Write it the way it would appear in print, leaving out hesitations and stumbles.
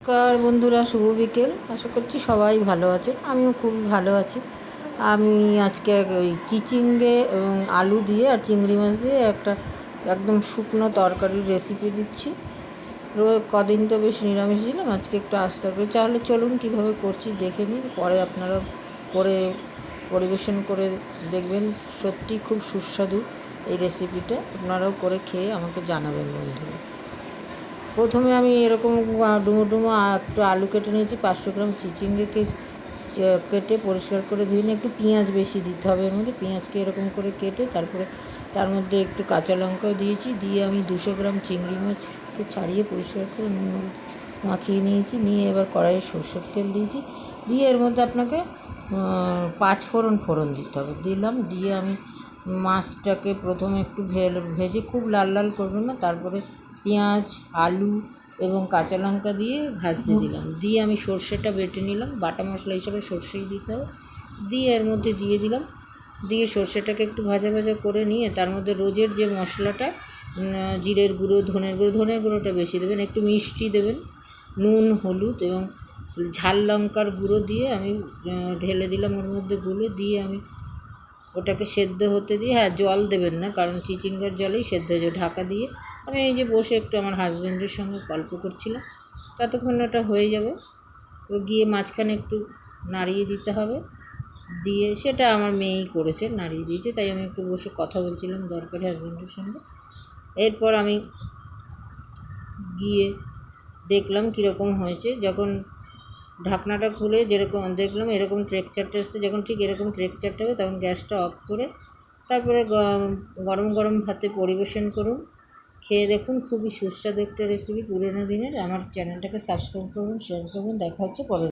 নমস্কার বন্ধুরা, শুভ বিকেল। আশা করছি সবাই ভালো আছেন, আমিও খুব ভালো আছি। আমি আজকে ওই চিচিঙ্গে এবং আলু দিয়ে আর চিংড়ি মাছ দিয়ে একটা একদম শুকনো তরকারির রেসিপি দিচ্ছি। কদিন তো বেশ নিরামিষ ছিলাম, আজকে একটু আস্তে করে। তাহলে চলুন কীভাবে করছি দেখে নিন, পরে আপনারা করে পরিবেশন করে দেখবেন। সত্যি খুব সুস্বাদু এই রেসিপিটা, আপনারাও করে খেয়ে আমাকে জানাবেন বন্ধুরা। প্রথমে আমি এরকম ডুমো ডুমো একটু আলু কেটে নিয়েছি, 500 গ্রাম চিচিঙ্গেকে কেটে পরিষ্কার করে ধুয়ে নিয়ে একটু পেঁয়াজ বেশি দিতে হবে এর মধ্যে। পেঁয়াজকে এরকম করে কেটে তারপরে তার মধ্যে একটু কাঁচা লঙ্কাও দিয়েছি, দিয়ে আমি 200 গ্রাম চিংড়ি মাছকে ছাড়িয়ে পরিষ্কার করে নুন মাখিয়ে নিয়েছি। নিয়ে এবার কড়াইয়ে সরষের তেল দিয়েছি, দিয়ে এর মধ্যে আপনাকে 5 ফোড়ন দিতে হবে। দিলাম, দিয়ে আমি মাছটাকে প্রথমে একটু ভেজে, খুব লাল লাল করবেন না, তারপরে পেঁয়াজ, আলু এবং কাঁচা লঙ্কা দিয়ে ভাজতে দিলাম। দিয়ে আমি সর্ষেটা বেটে নিলাম, বাটা মশলা হিসাবে সর্ষেই দিতে হবে। দিয়ে এর মধ্যে দিয়ে দিলাম, দিয়ে সর্ষেটাকে একটু ভাজা ভাজা করে নিয়ে তার মধ্যে রোজের যে মশলাটা, জিরের গুঁড়ো, ধনের গুঁড়োটা বেশি দেবেন, একটু মিষ্টি দেবেন, নুন, হলুদ এবং ঝাল লঙ্কার গুঁড়ো দিয়ে আমি ঢেলে দিলাম ওর মধ্যে গুলে। দিয়ে আমি ওটাকে সেদ্ধ হতে দিয়ে, জল দেবেন না, কারণ চিচিঙ্গার জলেই সেদ্ধ হয়ে যাবে। ঢাকা দিয়ে আমি এই যে বসে একটু আমার হাজব্যান্ডের সঙ্গে গল্প করছিলাম, ততক্ষণ ওটা হয়ে যাবে। গিয়ে মাঝখানে একটু নাড়িয়ে দিতে হবে, দিয়ে সেটা আমার মেয়েই করেছে, নাড়িয়ে দিয়েছে, তাই আমি একটু বসে কথা বলছিলাম দরকারি হাজব্যান্ডের সঙ্গে। এরপর আমি গিয়ে দেখলাম কীরকম হয়েছে। যখন ঢাকনাটা খুলে যেরকম দেখলাম এরকম টেক্সচারটা এসছে, যখন ঠিক এরকম টেক্সচারটা হবে তখন গ্যাসটা অফ করে তারপরে গরম গরম ভাতে পরিবেশন করুন। খেয়ে দেখুন, খুবই সুস্বাদু একটা রেসিপি পুরোনো দিনের। আমার চ্যানেলটাকে সাবস্ক্রাইব করুন, শেয়ার করুন। দেখা হচ্ছে পরের